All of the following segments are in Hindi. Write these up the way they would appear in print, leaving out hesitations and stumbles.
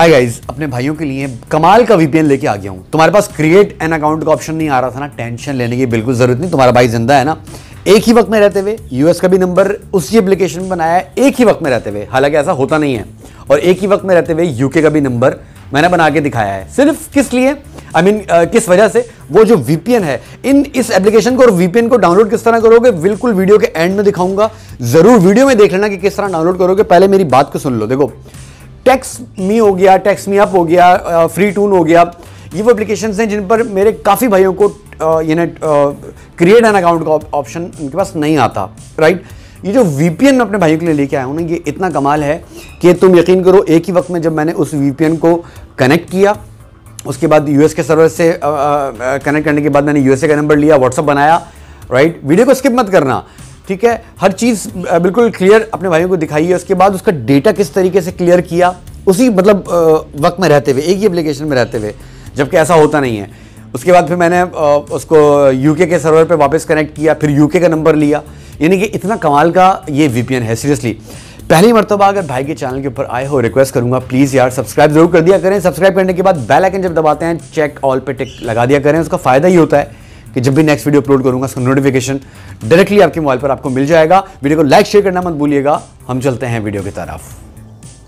हाय गाइज, अपने भाइयों के लिए कमाल का वीपीएन लेके आ गया हूं। तुम्हारे पास क्रिएट एन अकाउंट का ऑप्शन नहीं आ रहा था ना, टेंशन लेने की बिल्कुल जरूरत नहीं। तुम्हारा भाई जिंदा है ना। एक ही वक्त में रहते हुए यूएस का भी नंबर उसी एप्लीकेशन में बनाया है, एक ही वक्त में रहते हुए। हालांकि ऐसा होता नहीं है। और एक ही वक्त में रहते हुए यूके का भी नंबर मैंने बना के दिखाया है। सिर्फ किस लिए, किस वजह से, वो जो वीपीएन है, इस एप्लीकेशन को और वीपीएन को डाउनलोड किस तरह करोगे, बिल्कुल वीडियो के एंड में दिखाऊंगा। जरूर वीडियो में देख लेना कि किस तरह डाउनलोड करोगे। पहले मेरी बात को सुन लो। देखो, टेक्स मी हो गया, टेक्स मी अप हो गया, फ्री टून हो गया, ये वो एप्लीकेशंस हैं जिन पर मेरे काफ़ी भाइयों को क्रिएट एन अकाउंट का ऑप्शन उनके पास नहीं आता, राइट। ये जो वीपीएन मैं अपने भाइयों के लिए लेके आया हूँ ना, ये इतना कमाल है कि तुम यकीन करो, एक ही वक्त में जब मैंने उस वीपीएन को कनेक्ट किया, उसके बाद यूएस के सर्वर से कनेक्ट करने के बाद मैंने यूएसए का नंबर लिया, व्हाट्सअप बनाया, राइट। वीडियो को स्किप मत करना, ठीक है। हर चीज़ बिल्कुल क्लियर अपने भाइयों को दिखाई है। उसके बाद उसका डेटा किस तरीके से क्लियर किया, उसी वक्त में रहते हुए, एक ही एप्लीकेशन में रहते हुए, जबकि ऐसा होता नहीं है। उसके बाद फिर मैंने उसको यूके के सर्वर पे वापस कनेक्ट किया, फिर यूके का नंबर लिया। यानी कि इतना कमाल का ये वीपीएन है, सीरियसली। पहली मरतबा अगर भाई के चैनल के ऊपर आए हो, रिक्वेस्ट करूंगा प्लीज़ यार सब्सक्राइब जरूर कर दिया करें। सब्सक्राइब करने के बाद बेल आइकन जब दबाते हैं, चेक ऑल पे टिक लगा दिया करें। उसका फ़ायदा ये होता है कि जब भी नेक्स्ट वीडियो अपलोड करूंगा, उसका नोटिफिकेशन डायरेक्टली आपके मोबाइल पर आपको मिल जाएगा। वीडियो को लाइक शेयर करना मत भूलिएगा। हम चलते हैं वीडियो की तरफ।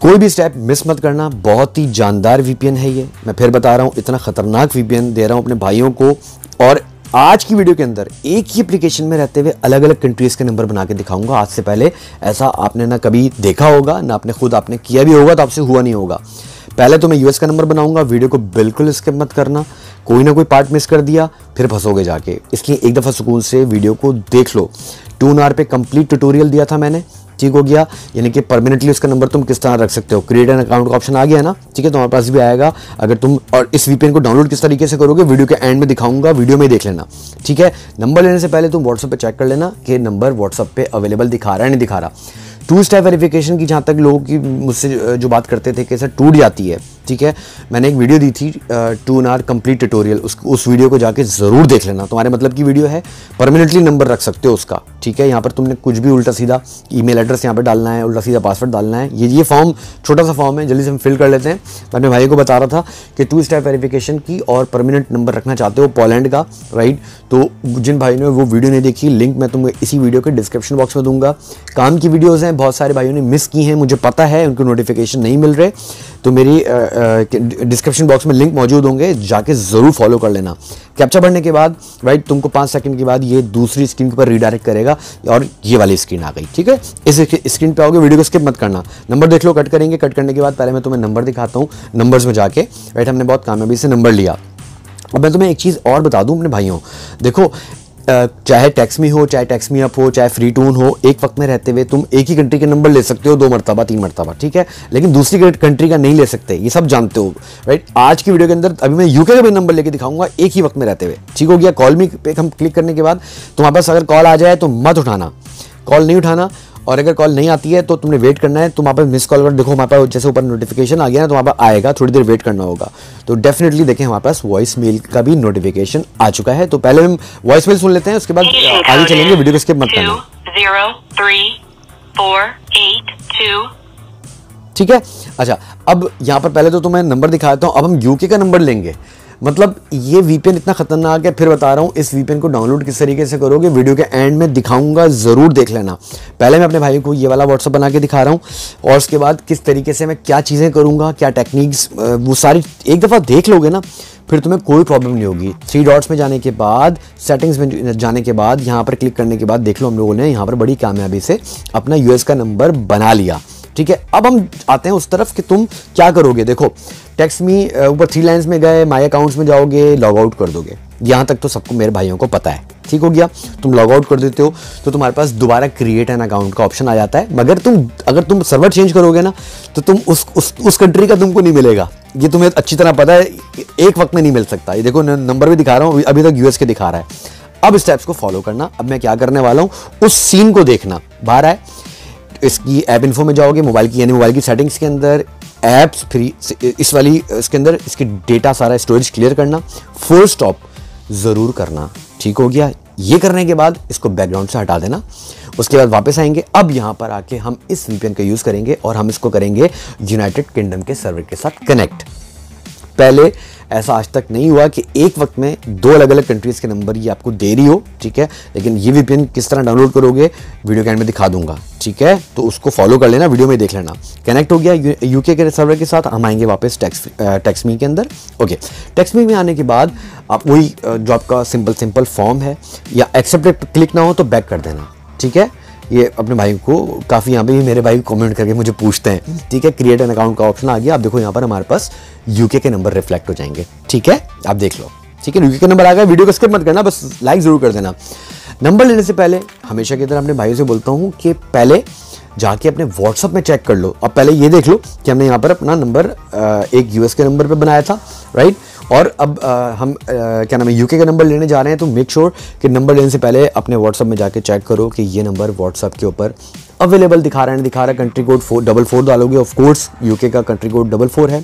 कोई भी स्टेप मिस मत करना, बहुत ही जानदार वीपीएन है ये। मैं फिर बता रहा हूँ, इतना खतरनाक वीपीएन दे रहा हूँ अपने भाइयों को। और आज की वीडियो के अंदर एक ही एप्लीकेशन में रहते हुए अलग अलग कंट्रीज़ के नंबर बना के दिखाऊंगा। आज से पहले ऐसा आपने ना कभी देखा होगा, ना आपने किया भी होगा, तो आपसे हुआ नहीं होगा। पहले तो मैं यूएस का नंबर बनाऊंगा। वीडियो को बिल्कुल स्किप मत करना, कोई ना कोई पार्ट मिस कर दिया फिर फंसोगे जाके। इसलिए एक दफ़ा सुकून से वीडियो को देख लो। 2 आवर पे कंप्लीट ट्यूटोरियल दिया था मैंने, ठीक हो गया। यानी कि परमानेंटली उसका नंबर तुम किस तरह रख सकते हो। क्रिएट एन अकाउंट का ऑप्शन आ गया ना, ठीक है, तुम्हारे पास भी आएगा। अगर तुम और इस वीपीएन को डाउनलोड किस तरीके से करोगे, वीडियो के एंड में दिखाऊंगा, वीडियो में देख लेना, ठीक है। नंबर लेने से पहले तुम व्हाट्सएप पे चेक कर लेना कि नंबर व्हाट्सएप पे अवेलेबल दिखा रहा है नहीं दिखा रहा। 2 स्टेप वेरिफिकेशन की जहाँ तक लोगों की मुझसे जो बात करते थे कि सर टूट जाती है, ठीक है। मैंने एक वीडियो दी थी 2 आवर कंप्लीट ट्यूटोरियल, उस वीडियो को जाके ज़रूर देख लेना। तुम्हारे मतलब की वीडियो है, परमानेंटली नंबर रख सकते हो उसका, ठीक है। यहाँ पर तुमने कुछ भी उल्टा सीधा ईमेल एड्रेस यहाँ पर डालना है, उल्टा सीधा पासवर्ड डालना है। ये फॉर्म छोटा सा फॉर्म है, जल्दी से हम फिल कर लेते हैं। मैं अपने भाई को बता रहा था कि 2 स्टेप वेरिफिकेशन की और परमानेंट नंबर रखना चाहते हो पोलैंड का, राइट। तो जिन भाई ने वो वीडियो नहीं देखी, लिंक मैं तुम्हें इसी वीडियो के डिस्क्रिप्शन बॉक्स में दूंगा। काम की वीडियोज़ हैं, बहुत सारे भाइयों ने मिस की हैं, मुझे पता है, उनको नोटिफिकेशन नहीं मिल रहे। तो मेरी डिस्क्रिप्शन बॉक्स में लिंक मौजूद होंगे, जाके ज़रूर फॉलो कर लेना। कैप्चा भरने के बाद, राइट, तुमको 5 सेकंड के बाद ये दूसरी स्क्रीन के ऊपर रीडायरेक्ट करेगा और ये वाली स्क्रीन आ गई, ठीक है। इस स्क्रीन पे आओगे, वीडियो को स्किप मत करना। नंबर देख लो, कट करेंगे। कट करने के बाद पहले मैं तुम्हें नंबर दिखाता हूँ। नंबर्स में जाके, राइट, हमने बहुत कामयाबी से नंबर लिया। अब मैं तुम्हें एक चीज़ और बता दूँ अपने भाइयों, देखो, चाहे टैक्स मी हो, चाहे टैक्स मी अप हो, चाहे फ्री टून हो, एक वक्त में रहते हुए तुम एक ही कंट्री के नंबर ले सकते हो 2 मरतबा 3 मरतबा, ठीक है। लेकिन दूसरी कंट्री का नहीं ले सकते, ये सब जानते हो, राइट। आज की वीडियो के अंदर अभी मैं यूके का भी नंबर लेके दिखाऊंगा एक ही वक्त में रहते हुए, ठीक हो गया। कॉल मी पे हम क्लिक करने के बाद तुम्हारे पास अगर कॉल आ जाए तो मत उठाना, कॉल नहीं उठाना। और अगर कॉल नहीं आती है तो तुमने वेट करना है। तुम वहाँ पर मिस कॉल कर देखो, हमारे पास जैसे ऊपर नोटिफिकेशन आ गया ना, तो वहाँ पर आएगा, थोड़ी देर वेट करना होगा। तो डेफिनेटली देखें, हमारे पास वॉइस मेल का भी नोटिफिकेशन आ चुका है। तो पहले हम वॉइस मेल सुन लेते हैं, उसके बाद आगे चलेंगे। वीडियो को स्किप मत करना, 20348 ठीक है। अच्छा, अब यहाँ पर पहले तो तुम्हें नंबर दिखाता हूँ। अब हम यूके का नंबर लेंगे। मतलब ये वीपीएन इतना खतरनाक है, फिर बता रहा हूँ। इस वीपीएन को डाउनलोड किस तरीके से करोगे, वीडियो के एंड में दिखाऊंगा, ज़रूर देख लेना। पहले मैं अपने भाई को ये वाला व्हाट्सअप बना के दिखा रहा हूँ, और उसके बाद किस तरीके से मैं क्या चीज़ें करूँगा, क्या टेक्निक्स, वो सारी एक दफ़ा देख लोगे ना, फिर तुम्हें कोई प्रॉब्लम नहीं होगी। 3 डॉट्स में जाने के बाद, सेटिंग्स में जाने के बाद, यहाँ पर क्लिक करने के बाद देख लो, हम लोगों ने यहाँ पर बड़ी कामयाबी से अपना यूएस का नंबर बना लिया, ठीक है। अब हम आते हैं उस तरफ कि तुम क्या करोगे। देखो, टेक्स्ट मी ऊपर 3 लाइन्स में गए, माई अकाउंट्स में जाओगे, लॉग आउट कर दोगे। यहाँ तक तो सबको, मेरे भाइयों को पता है, ठीक हो गया। तुम लॉग आउट कर देते हो तो तुम्हारे पास दोबारा क्रिएट एन अकाउंट का ऑप्शन आ जाता है। मगर अगर तुम सर्वर चेंज करोगे ना, तो तुम उस कंट्री का तुमको नहीं मिलेगा। ये तुम्हें अच्छी तरह पता है, एक वक्त में नहीं मिल सकता। ये देखो, नंबर भी दिखा रहा हूँ, अभी तक यूएस के दिखा रहा है। अब स्टेप्स को फॉलो करना। अब मैं क्या करने वाला हूँ, उस सीन को देखना। बाहर आए, इसकी ऐप इन्फो में जाओगे, मोबाइल की, यानी मोबाइल की सेटिंग्स के अंदर, ऐप्स फ्री, इस वाली इसके अंदर इसकी डेटा सारा स्टोरेज क्लियर करना, फुल स्टॉप ज़रूर करना, ठीक हो गया। ये करने के बाद इसको बैकग्राउंड से हटा देना। उसके बाद वापस आएंगे। अब यहाँ पर आके हम इस VPN का यूज़ करेंगे और हम इसको करेंगे यूनाइटेड किंगडम के सर्वर के साथ कनेक्ट। पहले ऐसा आज तक नहीं हुआ कि एक वक्त में दो अलग अलग कंट्रीज़ के नंबर ये आपको दे रही हो, ठीक है। लेकिन ये VPN किस तरह डाउनलोड करोगे वीडियो के एंड में दिखा दूंगा, ठीक है। तो उसको फॉलो कर लेना, वीडियो में देख लेना। कनेक्ट हो गया UK के सर्वर के साथ। हम आएंगे वापस टेक्समी के अंदर। ओके, टेक्समी में आने के बाद आप वही जो आपका सिंपल फॉर्म है या एक्सेप्ट क्लिक ना हो तो बैक कर देना, ठीक है। ये अपने भाई को काफ़ी यहाँ पे मेरे भाई कमेंट करके मुझे पूछते हैं, ठीक है। क्रिएट एन अकाउंट का ऑप्शन आ गया। आप देखो यहाँ पर हमारे पास UK के नंबर रिफ्लेक्ट हो जाएंगे, ठीक है। आप देख लो, ठीक है। UK के नंबर आ गया। वीडियो को स्किप मत करना, बस लाइक जरूर कर देना। नंबर लेने से पहले हमेशा की तरह अपने भाइयों से बोलता हूँ कि पहले जाके अपने व्हाट्सअप में चेक कर लो। अब पहले ये देख लो कि हमने यहाँ पर अपना नंबर एक US के नंबर पे बनाया था, राइट। और अब हम क्या नाम है UK का नंबर लेने जा रहे हैं। तो मेक श्योर कि नंबर लेने से पहले अपने व्हाट्सअप में जाके चेक करो कि ये नंबर व्हाट्सअप के ऊपर अवेलेबल दिखा रहा है। कंट्री कोड 444 डालोगे, ऑफ कोर्स UK का कंट्री कोड 44 है।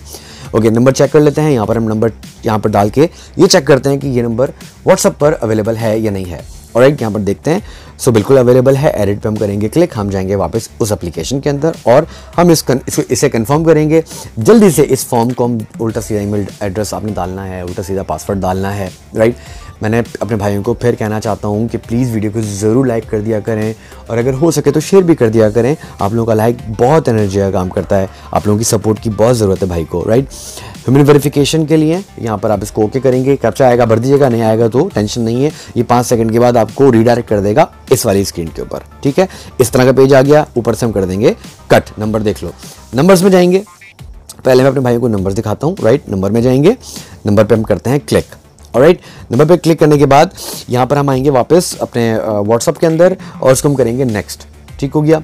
ओके, नंबर चेक कर लेते हैं। यहाँ पर हम नंबर यहाँ पर डाल के ये चेक करते हैं कि ये नंबर व्हाट्सअप पर अवेलेबल है या नहीं है। ऑलराइट, यहाँ पर देखते हैं। सो बिल्कुल अवेलेबल है। एडिट पे हम करेंगे क्लिक। हम जाएंगे वापस उस एप्लीकेशन के अंदर और हम इसे कंफर्म करेंगे। जल्दी से इस फॉर्म को हम उल्टा सीधा ईमेल एड्रेस आपने डालना है, उल्टा सीधा पासवर्ड डालना है, राइट। मैंने अपने भाइयों को फिर कहना चाहता हूँ कि प्लीज़ वीडियो को ज़रूर लाइक कर दिया करें और अगर हो सके तो शेयर भी कर दिया करें। आप लोगों का लाइक बहुत एनर्जी का काम करता है। आप लोगों की सपोर्ट की बहुत ज़रूरत है भाई को, राइट। ह्यूमन वेरिफिकेशन के लिए यहाँ पर आप इसको ओके करेंगे। कैप्चा आएगा भर दीजिएगा, नहीं आएगा तो टेंशन नहीं है, ये 5 सेकंड के बाद आपको रीडायरेक्ट कर देगा इस वाली स्क्रीन के ऊपर, ठीक है। इस तरह का पेज आ गया। ऊपर से हम कर देंगे कट। नंबर देख लो। नंबर्स में जाएंगे। पहले मैं अपने भाइयों को नंबर दिखाता हूँ, राइट। नंबर में जाएंगे, नंबर पर हम करते हैं क्लिक। ऑलराइट, नंबर पे क्लिक करने के बाद यहाँ पर हम आएंगे वापस अपने व्हाट्सअप के अंदर और उसको हम करेंगे नेक्स्ट, ठीक हो गया।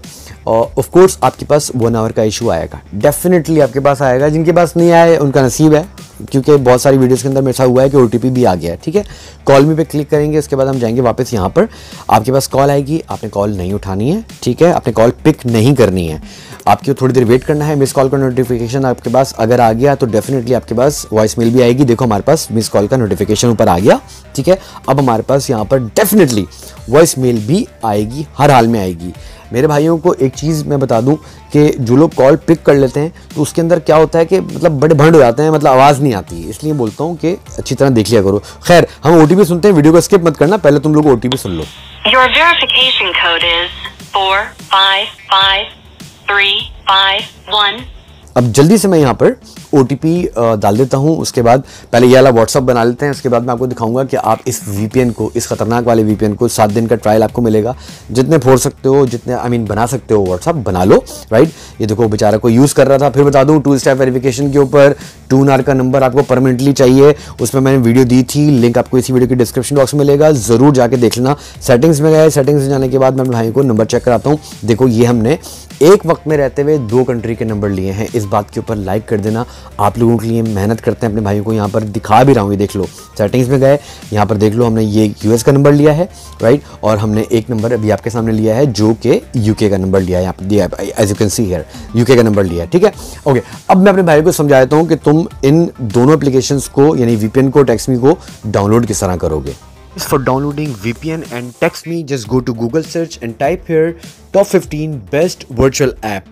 और ऑफ कोर्स आपके पास 1 आवर का इशू आएगा, डेफिनेटली आपके पास आएगा। जिनके पास नहीं आए उनका नसीब है, क्योंकि बहुत सारी वीडियोस के अंदर मेरे साथ हुआ है कि OTP भी आ गया है, ठीक है। कॉल मी पे क्लिक करेंगे। उसके बाद हम जाएंगे वापस यहाँ पर। आपके पास कॉल आएगी, आपने कॉल नहीं उठानी है, ठीक है। आपने कॉल पिक नहीं करनी है, आपको थोड़ी देर वेट करना है। मिस कॉल का नोटिफिकेशन आपके पास अगर आ गया तो डेफिनेटली आपके पास वॉइस मेल भी आएगी। देखो हमारे पास मिस कॉल का नोटिफिकेशन ऊपर आ गया, ठीक है। अब हमारे पास यहाँ पर डेफिनेटली वॉइस मेल भी आएगी, हर हाल में आएगी। मेरे भाइयों को एक चीज़ मैं बता दूं कि जो लोग कॉल पिक कर लेते हैं तो उसके अंदर क्या होता है कि मतलब बड़े भंड हो जाते हैं, मतलब आवाज़ नहीं आती है। इसलिए बोलता हूं कि अच्छी तरह देख लिया करो। खैर, हम OTP सुनते हैं, वीडियो को स्किप मत करना, पहले तुम लोग OTP soon low. Your verification code is 455351. अब जल्दी से मैं यहाँ पर OTP डाल देता हूँ। उसके बाद पहले ये वाला व्हाट्सअप बना लेते हैं। उसके बाद मैं आपको दिखाऊंगा कि आप इस VPN को, इस खतरनाक वाले VPN को 7 दिन का ट्रायल आपको मिलेगा। जितने फोड़ सकते हो, जितने बना सकते हो व्हाट्सअप बना लो, राइट। ये देखो बेचारा को यूज़ कर रहा था। फिर बता दूँ 2 स्टेप वेरिफिकेशन के ऊपर 2NR का नंबर आपको परमानेंटली चाहिए। उसमें मैंने वीडियो दी थी, लिंक आपको इसी वीडियो के डिस्क्रिप्शन बॉक्स में मिलेगा, ज़रूर जाके देख लेना। सेटिंग्स में गए, सेटिंग्स में जाने के बाद मैं भाई को नंबर चेक कराता हूँ। देखो ये हमने एक वक्त में रहते हुए 2 कंट्री के नंबर लिए हैं। इस बात के ऊपर लाइक कर देना। आप लोगों के लिए मेहनत करते हैं, अपने भाइयों को यहाँ पर दिखा भी रहा हूँ। ये देख लो, सेटिंग्स में गए, यहाँ पर देख लो हमने ये US का नंबर लिया है, राइट। और हमने एक नंबर अभी आपके सामने लिया है जो कि UK का नंबर लिया है, यहाँ पर दिया है, as you can see here UK का नंबर लिया है, ठीक है। ओके, अब मैं अपने भाई को समझा देता हूँ कि तुम इन दोनों एप्लीकेशंस को यानी VPN को, टेक्समी को डाउनलोड किस तरह करोगे। For downloading VPN and TextMe, just go to Google search and type here top 15 best virtual app.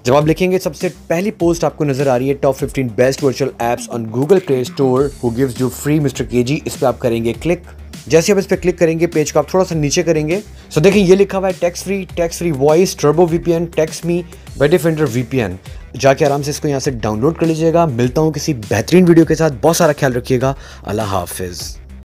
जब आप लिखेंगे सबसे पहली पोस्ट आपको नजर आ रही है top 15 best virtual apps on Google play store who gives you free mister KG. इस पर आप करेंगे क्लिक। जैसे आप इस पर क्लिक करेंगे पेज को आप थोड़ा सा नीचे करेंगे। सो देखिए ये लिखा हुआ है tax free voice turbo VPN TextMe Bitdefender VPN। जाके आराम से इसको यहाँ से डाउनलोड कर लीजिएगा। मिलता हूँ किसी बेहतरीन वीडियो के साथ। बहुत सारा ख्याल रखिएगा। अल्लाह हाफिज।